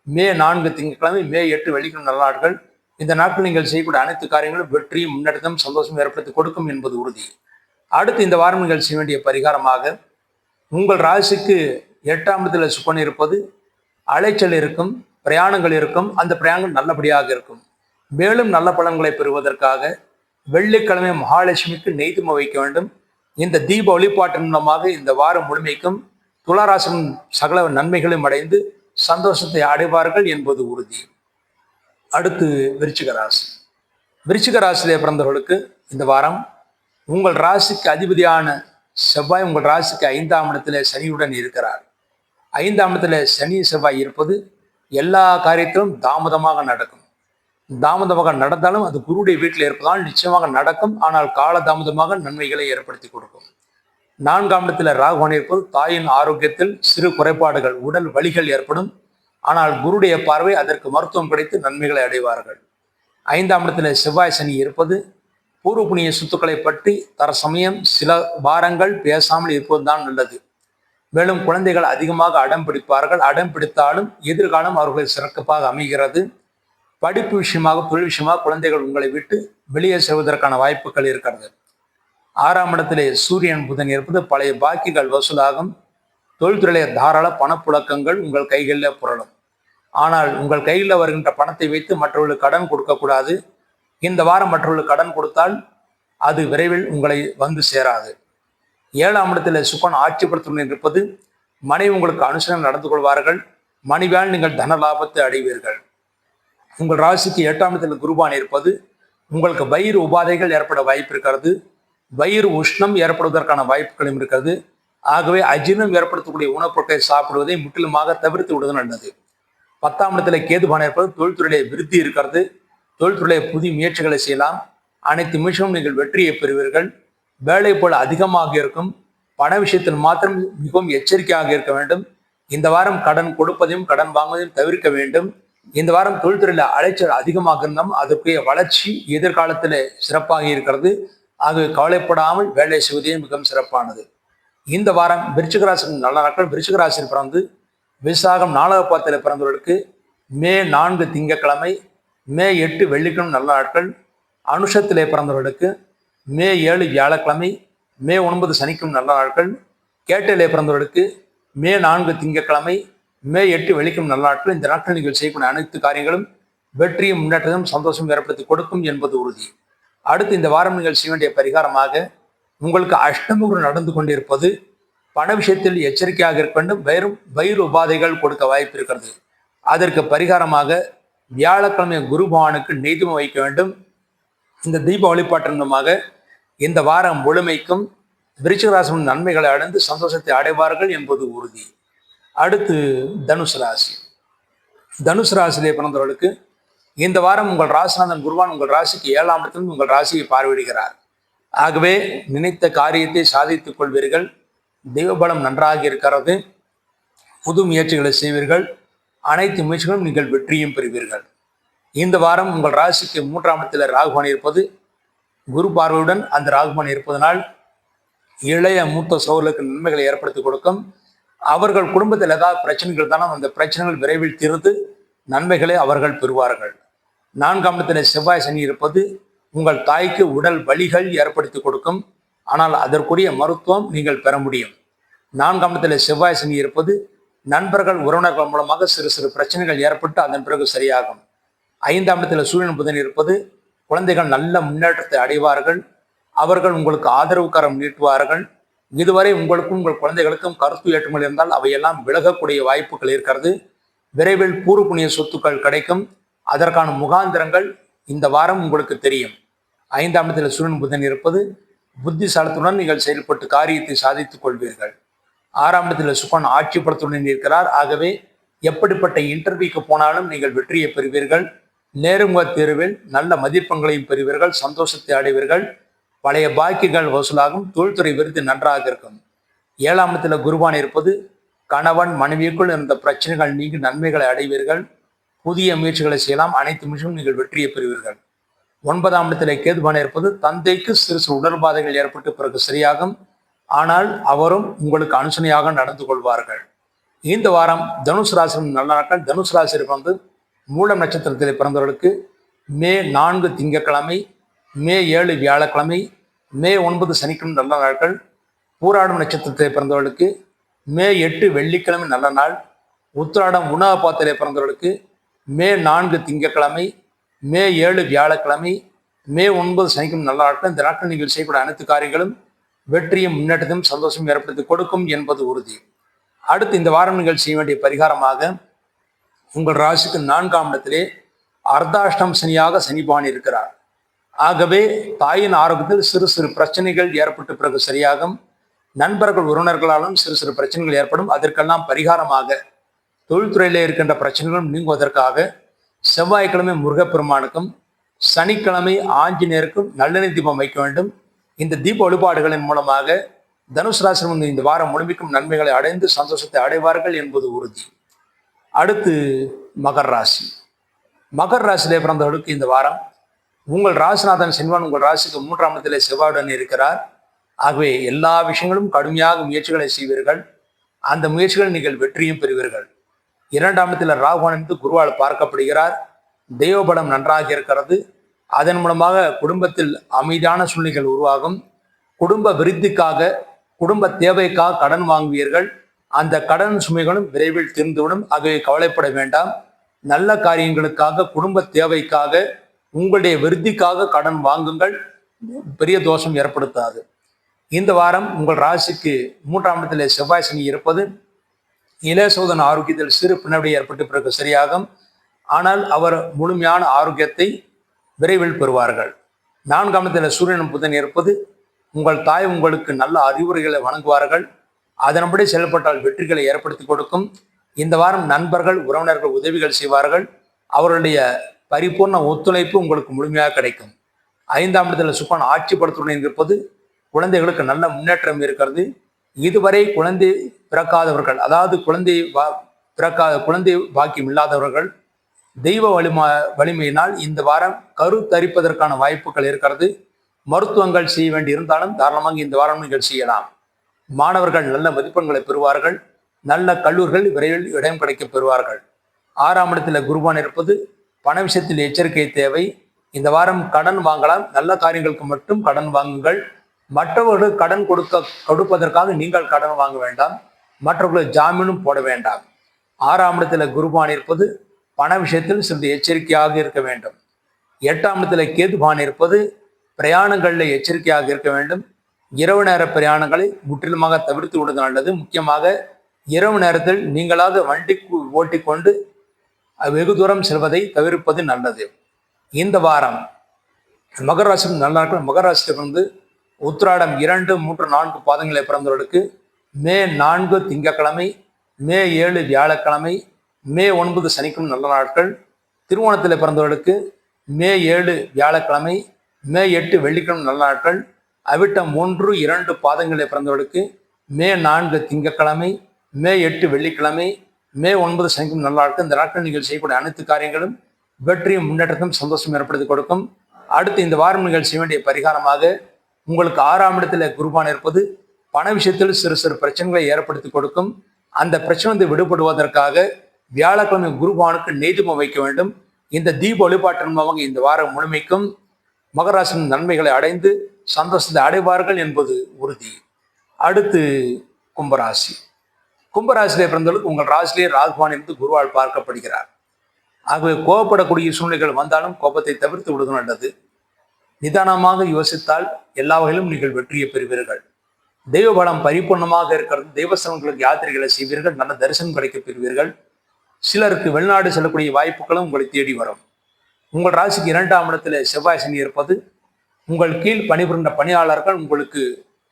S1: மே 4 திங்கட்கிழமை, மே 8 வெள்ளிக்கிழமை நல்ல நாட்கள். இந்த நாட்கள் நீங்கள் செய்யக்கூடிய அனைத்து காரியங்களும் வெற்றியும் முன்னேற்றமும் சந்தோஷம் ஏற்படுத்தி கொடுக்கும் என்பது உறுதி. அடுத்து இந்த வாரம் நீங்கள் செய்ய வேண்டிய பரிகாரமாக, உங்கள் ராசிக்கு 8ஆம் இடத்துல சுக்கிரன் இருப்பது அலைச்சல் இருக்கும், பிரயாணங்கள் இருக்கும், அந்த பிரயாணங்கள் நல்லபடியாக இருக்கும். மேலும் நல்ல பலன்களை பெறுவதற்காக வெள்ளிக்கிழமை மகாலட்சுமிக்கு நெய் தீபம் வைக்க வேண்டும். இந்த தீப வழிபாட்டின் மூலமாக இந்த வாரம் முழுமைக்கும் துளாராசின் சகல நன்மைகளையும் அடைந்து சந்தோஷத்தை அடைவார்கள் என்பது உறுதி. அடுத்து விருச்சிக ராசி. விருச்சிக ராசியிலே பிறந்தவர்களுக்கு இந்த வாரம் உங்கள் ராசிக்கு அதிபதியான செவ்வாய் உங்கள் ராசிக்கு 5ஆம் இடத்துல சனியுடன் இருக்கிறார். 5ஆம் இடத்துல சனி செவ்வாய் இருப்பது எல்லா காரியத்திலும் தாமதமாக நடக்கும். தாமதமாக நடந்தாலும் அது குருடைய வீட்டில் இருப்பதால் நிச்சயமாக நடக்கும். ஆனால் கால தாமதமாக நன்மைகளை ஏற்படுத்தி கொடுக்கும். 4ஆம் இடத்துல ராகுவான் இருப்பது தாயின் ஆரோக்கியத்தில் சிறு குறைபாடுகள், உடல் வலிகள் ஏற்படும். ஆனால் குருடைய பார்வை அதற்கு மருத்துவம் கிடைத்து நன்மைகளை அடைவார்கள். 5ஆம் இடத்துல செவ்வாய் சனி இருப்பது பூர்வ புண்ணிய சொத்துக்களை பற்றி தற்சமயம் சில வாரங்கள் பேசாமல் இருப்பதுதான் நல்லது. மேலும் குழந்தைகள் அதிகமாக அடம் பிடிப்பார்கள். அடம் பிடித்தாலும் எதிர்காலம் அவர்கள் சிறப்பாக அமைகிறது. படிப்பு விஷயமாக, தொழில் விஷயமாக குழந்தைகள் உங்களை விட்டு வெளியே செல்வதற்கான வாய்ப்புகள் இருக்கிறது. 6ஆம் இடத்திலே சூரியன் புதன் இருப்பது பழைய பாக்கிகள் வசூலாகும். தொழில்துறையிலே தாராள பணப்புழக்கங்கள் உங்கள் கைகளில் புரளும். ஆனால் உங்கள் கையில் வருகின்ற பணத்தை வைத்து மற்றவர்களுக்கு கடன் கொடுக்கக்கூடாது. இந்த வாரம் மற்றவர்களுக்கு கடன் கொடுத்தால் அது விரைவில் உங்களை வந்து சேராது. 7ஆம் இடத்தில் சுக்கரன் ஆட்சிப்படுத்துடன் இருப்பது மனைவி உங்களுக்கு அனுசரணம் நடந்து கொள்வார்கள். மனைவியால் நீங்கள் தன லாபத்தை அடைவீர்கள். உங்கள் ராசிக்கு 8ஆம் இடத்தில் குருபான் இருப்பது உங்களுக்கு வயிறு உபாதைகள் ஏற்பட வாய்ப்பு இருக்கிறது. வயிறு உஷ்ணம் ஏற்படுவதற்கான வாய்ப்புகளும் இருக்கிறது. ஆகவே அஜீரணம் ஏற்படுத்தக்கூடிய உணவுப் பொருட்களை சாப்பிடுவதை முற்றிலுமாக தவிர்த்து விடுவது நல்லது. 10ஆம் இடத்துல கேதுபான் இருப்பது தொழில்துறையிலே விருத்தி இருக்கிறது. தொழில்துறையிலே புதிய முயற்சிகளை செய்யலாம். அனைத்து முயற்சியும் நீங்கள் வெற்றியை பெறுவீர்கள். வேலை போல அதிகமாக இருக்கும். பண விஷயத்தில் மாத்திரம் மிகவும் எச்சரிக்கையாக இருக்க வேண்டும். இந்த வாரம் கடன் கொடுப்பதையும் கடன் வாங்குவதையும் தவிர்க்க வேண்டும். இந்த வாரம் தொழில்துறையில் அலைச்சல் அதிகமாக இருந்தாலும் அதற்குரிய வளர்ச்சி எதிர்காலத்தில் சிறப்பாக இருக்கிறது. ஆகவே கவலைப்படாமல் வேலை செய்வதே மிகவும் சிறப்பானது. இந்த வாரம் விருச்சிக ராசி நல்ல நாட்கள். விருச்சிக ராசியில் பிறந்து விசாகம் 4வது பாதத்தில் பிறந்தவர்களுக்கு மே 4 திங்கட்கிழமை, மே 8 வெள்ளிக்கிழமை நல்ல நாட்கள். அனுஷத்திலே பிறந்தவர்களுக்கு மே 7 வியாழக்கிழமை, மே 9 சனிக்கிழமை நல்ல நாட்கள். கேட்டையிலே பிறந்தவர்களுக்கு மே 4 திங்கட்கிழமை, மே 8 வெள்ளிக்கிழமை நல்ல நாட்கள். இந்த நாட்கள் நீங்கள் செய்யக்கூடிய அனைத்து காரியங்களும் வெற்றியும் முன்னேற்றமும் சந்தோஷம் ஏற்படுத்தி கொடுக்கும் என்பது உறுதி. அடுத்து இந்த வாரம் நீங்கள் செய்ய வேண்டிய பரிகாரமாக உங்களுக்கு அஷ்டமகுரு நடந்து கொண்டிருப்பது பண விஷயத்தில் எச்சரிக்கையாக இருக்க வேண்டும். வயிறு உபாதைகள் கொடுக்க வாய்ப்பு இருக்கிறது. அதற்கு பரிகாரமாக வியாழக்கிழமை குரு பகவானுக்கு நெய்தீபம் வைக்க வேண்டும். இந்த தீப வழிபாட்டின் மூலமாக இந்த வாரம் முழுமைக்கும் விருச்சிக ராசியின் நன்மைகளை அடைந்து சந்தோஷத்தை அடைவார்கள் என்பது உறுதி. அடுத்து தனுசு ராசி. தனுசு ராசியிலே பிறந்தவர்களுக்கு இந்த வாரம் உங்கள் ராசிநாதன் குருவான் உங்கள் ராசிக்கு 7ஆம் இடத்தில் உங்கள் ராசியை பார்வையிடுகிறார். ஆகவே நினைத்த காரியத்தை சாதித்துக் கொள்வீர்கள். தெய்வபலம் நன்றாக இருக்கிறது. புது முயற்சிகளை செய்வீர்கள். அனைத்து முயற்சிகளும் நீங்கள் வெற்றியும் பெறுவீர்கள். இந்த வாரம் உங்கள் ராசிக்கு 3ஆம் இடத்தில் ராகுவான் இருப்பது குரு பார்வையுடன் அந்த ராகுவான் இருப்பதனால் இளைய மூத்த சகோதரர்களுக்கு நன்மைகளை ஏற்படுத்தி கொடுக்கும். அவர்கள் குடும்பத்தில் ஏதாவது பிரச்சனைகள் தானே அந்த பிரச்சனைகள் விரைவில் தீர்ந்து நன்மைகளை அவர்கள் பெறுவார்கள். 4ஆம் இடத்தில் செவ்வாய் சனி இருப்பது உங்கள் தாய்க்கு உடல் வலிகள் ஏற்படுத்தி கொடுக்கும். ஆனால் அதற்குரிய மருத்துவம் நீங்கள் பெற முடியும். 4ஆம் இடத்தில் செவ்வாய் சனி இருப்பது நண்பர்கள் உறவினர்கள் மூலமாக சிறு சிறு பிரச்சனைகள் ஏற்பட்டு அதன் பிறகு சரியாகும். 5ஆம் இடத்தில் சூரியன் புதன் இருப்பது குழந்தைகள் நல்ல முன்னேற்றத்தை அடைவார்கள். அவர்கள் உங்களுக்கு ஆதரவு கரம் நீட்டுவார்கள். இதுவரை உங்களுக்கும் உங்கள் குழந்தைகளுக்கும் கருத்து ஏற்றுமல் இருந்தால் அவையெல்லாம் விலகக்கூடிய வாய்ப்புகள் இருக்கிறது. விரைவில் பூர்வ புண்ணிய சொத்துக்கள் கிடைக்கும். அதற்கான முகாந்திரங்கள் இந்த வாரம் உங்களுக்கு தெரியும். 5ஆம் இடத்தில் சூரியன் புதன் இருப்பது புத்திசாலத்துடன் நீங்கள் செயல்பட்டு காரியத்தை சாதித்துக் கொள்வீர்கள். 6ஆம் இடத்தில் சுக்கரன் ஆட்சி பலத்துடன் இருக்கிறார். ஆகவே எப்படிப்பட்ட இன்டர்வியூக்கு போனாலும் நீங்கள் வெற்றியை பெறுவீர்கள். நேர்முக தேர்வில் நல்ல மதிப்பெண்களையும் பெறுவீர்கள். சந்தோஷத்தை அடைவீர்கள். பழைய பாக்கிகள் வசூலாகும். தொழில்துறை விருது நன்றாக இருக்கும். 7ஆம் இடத்தில் குருவான் இருப்பது கணவன் மனைவிக்குள் இருந்த பிரச்சனைகள் நீங்கி நன்மைகளை அடைவீர்கள். புதிய முயற்சிகளை செய்யலாம். அனைத்து முயற்சியும் நீங்கள் வெற்றியை பெறுவீர்கள். 9ஆம் இடத்தில் கேதுபான் இருப்பது தந்தைக்கு சிறு சிறு உடல்பாதைகள் ஏற்பட்டு பிறகு சரியாகும். ஆனால் அவரும் உங்களுக்கு அனுசனையாக நடந்து கொள்வார்கள். இந்த வாரம் தனுசு ராசியின் நல்ல நாட்கள். தனுசு ராசி வந்து மூலம் நட்சத்திரத்தில் பிறந்தவர்களுக்கு மே 4 திங்கட்கிழமை, மே 7 வியாழக்கிழமை, மே 9 சனிக்கிழமை நல்ல நாட்கள். பூராடம் நட்சத்திரத்தில் பிறந்தவர்களுக்கு மே 8 வெள்ளிக்கிழமை நல்ல நாள். உத்திராடம் உணவு பாத்திலே பிறந்தவர்களுக்கு மே 4 திங்கட்கிழமை, மே 7 வியாழக்கிழமை, மே 9 சனிக்கிழமை நல்ல நாட்கள். இந்த நாட்கள் நீங்கள் செய்யக்கூடிய அனைத்து காரியங்களும் வெற்றியும் முன்னேற்றத்தையும் சந்தோஷம் ஏற்படுத்தி கொடுக்கும் என்பது உறுதி. அடுத்து இந்த வாரம் நீங்கள் செய்ய வேண்டிய பரிகாரமாக உங்கள் ராசிக்கு 4ஆம் இடத்திலே அர்த்தாஷ்டம் சனியாக சனிபான் இருக்கிறார். ஆகவே தாயின் ஆரோக்கியத்தில் சிறு சிறு பிரச்சனைகள் ஏற்பட்ட பிறகு சரியாகும். நண்பர்கள் உறவினர்களாலும் சிறு சிறு பிரச்சனைகள் ஏற்படும். அதற்கெல்லாம் பரிகாரமாக தொழில்துறையிலே இருக்கின்ற பிரச்சனைகளும் நீங்குவதற்காக செவ்வாய்க்கிழமை முருகப்பெருமானுக்கும் சனிக்கிழமை ஆஞ்சநேயருக்கும் நல்லெண்ணெய் தீபம் வைக்க வேண்டும். இந்த தீப வழிபாடுகளின் மூலமாக தனுசு ராசி இந்த வாரம் முழுமைக்கும் நன்மைகளை அடைந்து சந்தோஷத்தை அடைவார்கள் என்பது உறுதி. அடுத்து மகர் ராசி. மகர் ராசியிலே பிறந்தவர்களுக்கு இந்த வாரம் உங்கள் ராசிநாதன் செல்வன் உங்கள் ராசிக்கு 3ஆம் இடத்திலே செவ்வாயுடன் இருக்கிறார். ஆகவே எல்லா விஷயங்களும் கடுமையாக முயற்சிகளை செய்வீர்கள். அந்த முயற்சிகள் நீங்கள் வெற்றியும் பெறுவீர்கள். 2ஆம் இடத்தில் ராகுவான் குருவால் பார்க்கப்படுகிறார். தெய்வபலம் நன்றாக இருக்கிறது. அதன் மூலமாக குடும்பத்தில் அமைதியான சூழ்நிலைகள் உருவாகும். குடும்ப விருத்திக்காக குடும்ப தேவைக்காக கடன் வாங்குவீர்கள். அந்த கடன் சுமைகளும் விரைவில் தீர்ந்துவிடும். ஆகவே கவலைப்பட வேண்டாம். நல்ல காரியங்களுக்காக குடும்ப தேவைக்காக உங்களுடைய விருத்திக்காக கடன் வாங்குங்கள். பெரிய தோஷம் ஏற்படுத்தாது. இந்த வாரம் உங்கள் ராசிக்கு 3ஆம் இடத்தில் செவ்வாய் சனி இருப்பது இளையசோதன் ஆரோக்கியத்தில் சிறு பின்னடை ஏற்பட்டு பிறகு சரியாகும். ஆனால் அவர் முழுமையான ஆரோக்கியத்தை விரைவில் பெறுவார்கள். 4ஆம் இடத்தில் சூரியன் புதன் இருப்பது உங்கள் தாய் உங்களுக்கு நல்ல அறிவுரைகளை வழங்குவார்கள். அதன்படி செயல்பட்டால் வெற்றிகளை ஏற்படுத்தி கொடுக்கும். இந்த வாரம் நண்பர்கள் உறவினர்கள் உதவிகள் செய்வார்கள். அவர்களுடைய பரிபூர்ண ஒத்துழைப்பு உங்களுக்கு முழுமையாக கிடைக்கும். 5ஆம் இடத்தில் சுக்கிரன் ஆட்சிப்படுத்துடன் இருப்பது குழந்தைகளுக்கு நல்ல முன்னேற்றம் இருக்கிறது. இதுவரை குழந்தை பிறக்காதவர்கள், அதாவது குழந்தை பாக்கியம் இல்லாதவர்கள் தெய்வ வலிமையினால் இந்த வாரம் கரு தரிப்பதற்கான வாய்ப்புகள் இருக்கிறது. மருத்துவங்கள் செய்ய வேண்டி இருந்தாலும் தாராளமாக இந்த வாரம் நீங்கள் செய்யலாம். மாணவர்கள் நல்ல மதிப்பெண்களை பெறுவார்கள். நல்ல கல்லூரிகள் விரைவில் இடம் கிடைக்க பெறுவார்கள். 6ஆம் இடத்தில் குருவான் இருப்பது பண விஷயத்தில் எச்சரிக்கை தேவை. இந்த வாரம் கடன் வாங்கலாம். நல்ல காரியங்களுக்கு மட்டும் கடன் வாங்குங்கள். மற்றவர்கள் கடன் கொடுப்பதற்காக நீங்கள் கடன் வாங்க வேண்டாம். மற்றவர்கள் ஜாமீனும் போட வேண்டாம். 6ஆம் இடத்தில் குருவான் இருப்பது பண விஷயத்தில் சிறிது எச்சரிக்கையாக இருக்க வேண்டும். 8ஆம் இடத்தில் கேதுபான் இருப்பது பிரயாணங்களில் எச்சரிக்கையாக இருக்க வேண்டும். இரவு நேர பிரயாணங்களை முற்றிலுமாக தவிர்த்து விடுவது நல்லது. முக்கியமாக இரவு நேரத்தில் நீங்களாக வண்டி ஓட்டிக்கொண்டு வெகு தூரம் செல்வதை தவிர்ப்பது நல்லது. இந்த வாரம் மகர ராசி நல்ல நாட்கள். மகர ராசியிலிருந்து உத்திராடம் 2, 3, 4 பாதங்களை பிறந்தவர்களுக்கு மே 4 திங்கட்கிழமை, மே 7 வியாழக்கிழமை, மே 9 சனிக்கிழமை நல்ல நாட்கள். திருவோணத்தில் பிறந்தவர்களுக்கு மே 7 வியாழக்கிழமை, மே 8 வெள்ளிக்கிழமை நல்ல நாட்கள். அவிட்டம் 1, 2 பாதங்களை பிறந்தவர்களுக்கு மே 4 திங்கட்கிழமை, மே 8 வெள்ளிக்கிழமை, மே 9 சனிக்கிழமை நல்ல நாட்கள். இந்த நாட்கள் நீங்கள் செய்யக்கூடிய அனைத்து காரியங்களும் வெற்றியும் முன்னேற்றத்தையும் சந்தோஷம் ஏற்படுத்தி கொடுக்கும். அடுத்து இந்த வாரம் நீங்கள் செய்ய வேண்டிய பரிகாரமாக உங்களுக்கு 6ஆம் இடத்துல குருபான் இருப்பது பண விஷயத்தில் சிறு சிறு பிரச்சனைகளை ஏற்படுத்தி கொடுக்கும். அந்த பிரச்சனை விடுபடுவதற்காக வியாழக்கிழமை குருபானுக்கு நெய்தீபம் வைக்க வேண்டும். இந்த தீப வழிபாட்டின் மூலமாக இந்த வாரம் முழுமைக்கும் மகராசின் நன்மைகளை அடைந்து சந்தோஷத்தை அடைவார்கள் என்பது உறுதி. அடுத்து கும்பராசி. கும்பராசியிலே பிறந்தவர்களுக்கு உங்கள் ராசியிலே ராகுவான் இருந்து குருவால் பார்க்கப்படுகிறார். ஆகவே கோபப்படக்கூடிய சூழ்நிலைகள் வந்தாலும் கோபத்தை தவிர்த்து விடுவது நல்லது. நிதானமாக யோசித்தால் எல்லா வகையிலும் நீங்கள் வெற்றியை பெறுவீர்கள். தெய்வ பலம் பரிபூர்ணமாக இருக்கிறது. தெய்வஸ்தலங்களுக்கு யாத்திரைகளை செய்வீர்கள். நல்ல தரிசனம் கிடைக்க பெறுவீர்கள். சிலருக்கு வெளிநாடு செல்லக்கூடிய வாய்ப்புகளும் உங்களை தேடி வரும். உங்கள் ராசிக்கு 2ஆம் இடத்துல செவ்வாய் சனி இருப்பது உங்கள் கீழ் பணிபுரிந்த பணியாளர்கள் உங்களுக்கு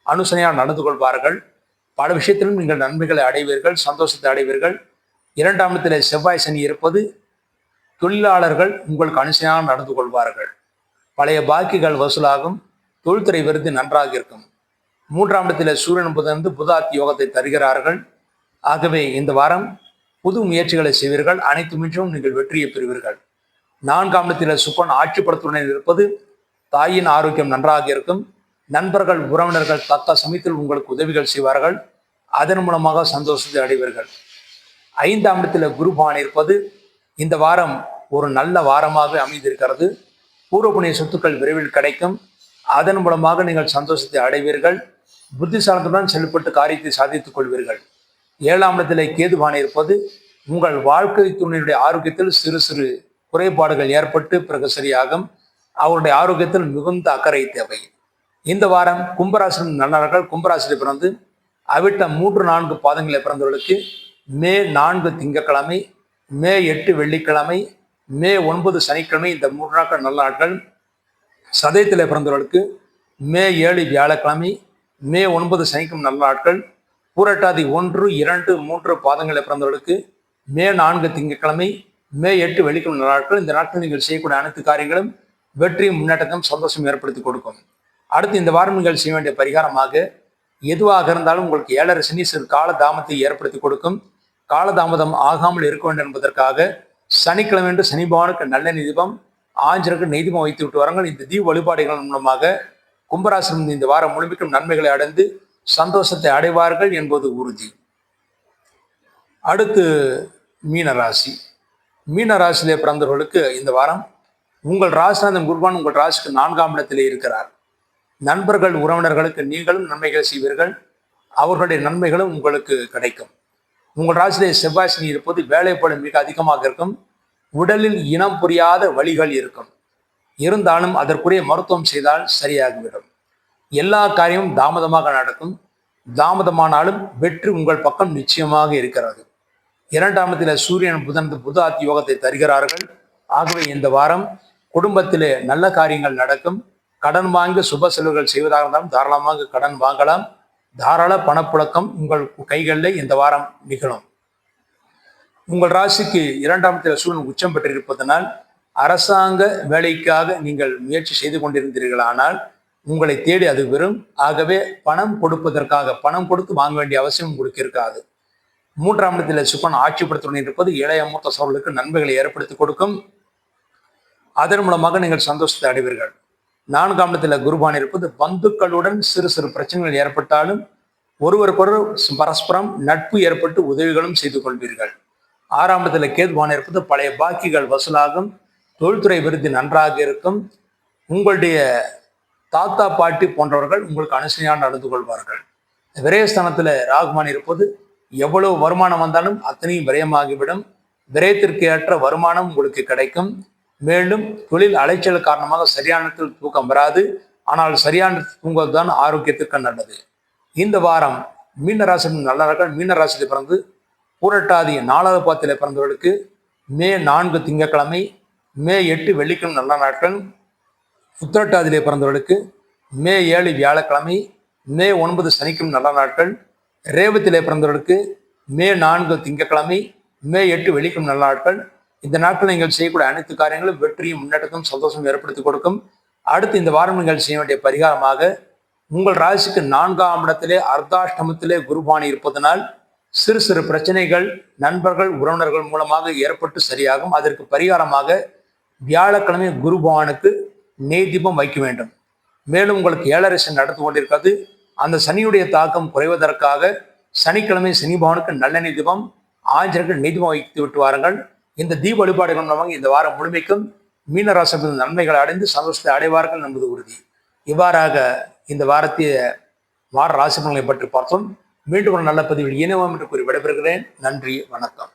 S1: அனுசனையாக நடந்து கொள்வார்கள். பல விஷயத்திலும் நீங்கள் நன்மைகளை அடைவீர்கள், சந்தோஷத்தை அடைவீர்கள். 2ஆம் இடத்துல செவ்வாய் சனி இருப்பது தொழிலாளர்கள் உங்களுக்கு அனுசனையாக நடந்து கொள்வார்கள். பழைய பாக்கிகள் வசூலாகும். தொழில்துறை விருது நன்றாக இருக்கும். 3ஆம் இடத்துல சூரியன் புதன் புதாத்தி யோகத்தை தருகிறார்கள். ஆகவே இந்த வாரம் புது முயற்சிகளை செய்வீர்கள். அனைத்து முயற்சியும் நீங்கள் வெற்றியை பெறுவீர்கள். 4ஆம் இடத்தில் சுக்கிரன் ஆட்சிப்படுத்துடன் இருப்பது தாயின் ஆரோக்கியம் நன்றாக இருக்கும். நண்பர்கள் உறவினர்கள் தக்க சமயத்தில் உங்களுக்கு உதவிகள் செய்வார்கள். அதன் மூலமாக சந்தோஷத்தை அடைவீர்கள். 5ஆம் இடத்தில் குருபான் இருப்பது இந்த வாரம் ஒரு நல்ல வாரமாக அமைந்திருக்கிறது. பூர்வ புண்ணிய சொத்துக்கள் விரைவில் கிடைக்கும். அதன் மூலமாக நீங்கள் சந்தோஷத்தை அடைவீர்கள். புத்திசாலத்துடன் செயல்பட்டு காரியத்தை சாதித்துக் கொள்வீர்கள். 7ஆம் இடத்தில் கேதுபான் இருப்பது உங்கள் வாழ்க்கை துணையுடைய ஆரோக்கியத்தில் சிறு சிறு குறைபாடுகள் ஏற்பட்டு பிறகு சரியாகும். அவருடைய ஆரோக்கியத்தில் மிகுந்த அக்கறை தேவை. இந்த வாரம் கும்பராசி நல்லவர்கள் கும்பராசியில் பிறந்து அவிட்டம் 3, 4 பாதங்களை பிறந்தவர்களுக்கு மே 4 திங்கட்கிழமை, மே 8 வெள்ளிக்கிழமை, மே 9 சனிக்கிழமை இந்த 3 நாட்கள் நல்ல நாட்கள். சதயத்தில் பிறந்தவர்களுக்கு மே 7 வியாழக்கிழமை, மே 9 சனிக்கும் நல்ல நாட்கள். பூரட்டாதி 1, 2, 3 பாதங்களை பிறந்தவர்களுக்கு மே 4 திங்கட்கிழமை, மே 8 வெள்ளிக்கிழமை நல்ல நாட்கள். இந்த நாட்கள் நீங்கள் செய்யக்கூடிய அனைத்து காரியங்களும் வெற்றியும் முன்னேற்றத்தையும் சந்தோஷம் ஏற்படுத்தி கொடுக்கும். அடுத்து இந்த வாரம் நீங்கள் செய்ய வேண்டிய பரிகாரமாக எதுவாக இருந்தாலும் உங்களுக்கு 7.5 சனி சிறு கால தாமத்தை ஏற்படுத்தி கொடுக்கும். காலதாமதம் ஆகாமல் இருக்க வேண்டும் என்பதற்காக சனிக்கிழமை என்று சனி பகவானுக்கு நல்ல தீபம், ஆஞ்சருக்கு நெய்தீபம் வைத்து விட்டு வாருங்கள். இந்த தீப வழிபாடுகள் மூலமாக கும்பராசி இந்த வாரம் முழுமைக்கும் நன்மைகளை அடைந்து சந்தோஷத்தை அடைவார்கள் என்பது உறுதி. அடுத்து மீனராசி. மீனராசியிலே பிறந்தவர்களுக்கு இந்த வாரம் உங்கள் ராசிநாதன் குருவான் உங்கள் ராசிக்கு 4ஆம் இடத்திலே இருக்கிறார். நண்பர்கள் உறவினர்களுக்கு நீங்களும் நன்மைகள் செய்வீர்கள், அவர்களுடைய நன்மைகளும் உங்களுக்கு கிடைக்கும். உங்கள் ராசியிலே செவ்வாய் சனி இருப்பது வேலைப்பளு மிக அதிகமாக இருக்கும். உடலில் இனம் புரியாத வலிகள் இருக்கும். இருந்தாலும் அதற்குரிய மருத்துவம் செய்தால் சரியாகிவிடும். எல்லா காரியமும் தாமதமாக நடக்கும். தாமதமானாலும் வெற்றி உங்கள் பக்கம் நிச்சயமாக இருக்கிறது. 2ஆம் இடத்திலே சூரியன் புதன் புத ஆத்தி யோகத்தை தருகிறார்கள். ஆகவே இந்த வாரம் குடும்பத்திலே நல்ல காரியங்கள் நடக்கும். கடன் வாங்கி சுப செலவுகள் செய்வதாக இருந்தாலும் தாராளமாக கடன் வாங்கலாம். தாராள பணப்புழக்கம் உங்கள் கைகளில் இந்த வாரம் நிகழும். உங்கள் ராசிக்கு 2ஆம் இடத்தில் சூரியன் உச்சம் பெற்றிருப்பதனால் அரசாங்க வேலைக்காக நீங்கள் முயற்சி செய்து கொண்டிருந்தீர்களானால் உங்களை தேடி அது வரும். ஆகவே பணம் கொடுப்பதற்காக பணம் கொடுத்து வாங்க வேண்டிய அவசியம் உங்களுக்கு இருக்காது. 3ஆம் இடத்தில் சுக்கரன் ஆட்சிப்படுத்துடன் இருப்பது இளைய மூத்த சோழர்களுக்கு நன்மைகளை ஏற்படுத்தி கொடுக்கும். அதன் மூலமாக நீங்கள் சந்தோஷத்தை அடைவீர்கள். 4ஆம் இடத்தில் குருபான் இருப்பது பந்துக்களுடன் சிறு சிறு பிரச்சனைகள் ஏற்பட்டாலும் ஒருவருக்கொரு பரஸ்பரம் நட்பு ஏற்பட்டு உதவிகளும் செய்து கொள்வீர்கள். 6ஆம் இடத்தில் கேதுபான் இருப்பது பழைய பாக்கிகள் வசூலாகும். தொழில்துறை விருத்தி நன்றாக இருக்கும். உங்களுடைய தாத்தா பாட்டி போன்றவர்கள் உங்களுக்கு அனுசரியாக நடந்து கொள்வார்கள். விரயஸ்தானத்தில் ராகுமான் இருப்பது எவ்வளவு வருமானம் வந்தாலும் அத்தனையும் விரயமாகிவிடும். விரயத்திற்கு ஏற்ற வருமானம் உங்களுக்கு கிடைக்கும். மேலும் தொழில் அலைச்சல் காரணமாக சரியான தூக்கம் வராது. ஆனால் சரியான தூங்குவதுதான் ஆரோக்கியத்திற்கு நல்லது. இந்த வாரம் மீனராசி நல்ல நாட்கள். மீனராசியில் பிறந்து பூரட்டாதி 4வது பாதத்தில் பிறந்தவர்களுக்கு மே 4 திங்கட்கிழமை, மே 8 வெள்ளிக்கிழமை நல்ல நாட்கள். உத்திரட்டாதியிலே பிறந்தவர்களுக்கு மே 7 வியாழக்கிழமை, மே 9 சனிக்கிழமை நல்ல நாட்கள். ரேவத்திலே பிறந்தவர்களுக்கு மே 4 திங்கட்கிழமை, மே 8 வெள்ளிக்கிழமை நல்ல நாட்கள். இந்த நாட்கள் நீங்கள் செய்யக்கூடிய அனைத்து காரியங்களும் வெற்றியும் முன்னேற்றத்தையும் சந்தோஷம் ஏற்படுத்தி கொடுக்கும். அடுத்து இந்த வாரம் நீங்கள் செய்ய வேண்டிய பரிகாரமாக உங்கள் ராசிக்கு 4ஆம் இடத்திலே அர்த்தாஷ்டமத்திலே குருபானி இருப்பதனால் சிறு சிறு பிரச்சனைகள் நண்பர்கள் உறவினர்கள் மூலமாக ஏற்பட்டு சரியாகும். அதற்கு பரிகாரமாக வியாழக்கிழமை குருபவானுக்கு நெய் தீபம் வைக்க வேண்டும். மேலும் உங்களுக்கு 7.5 சனி நடந்து கொண்டிருக்கிறது. அந்த சனியுடைய தாக்கம் குறைவதற்காக சனிக்கிழமை சனி பகவானுக்கு நல்லெண்ணெய் தீபம், ஆஞ்சநேயருக்கு நெய் தீபம் வைத்து விட்டு வாருங்கள். இந்த தீப வழிபாடுகள் மூலமாக இந்த வாரம் முழுமைக்கும் மீனராசி நன்மைகளை அடைந்து சந்தோஷத்தை அடைவார்கள் என்பது உறுதி. இவ்வாறாக இந்த வார ராசி பலன்களை பற்றி பார்த்தோம். மீண்டும் ஒரு நல்ல பதிவில் இணைவோம் என்று கூறி விடைபெறுகிறேன். நன்றி, வணக்கம்.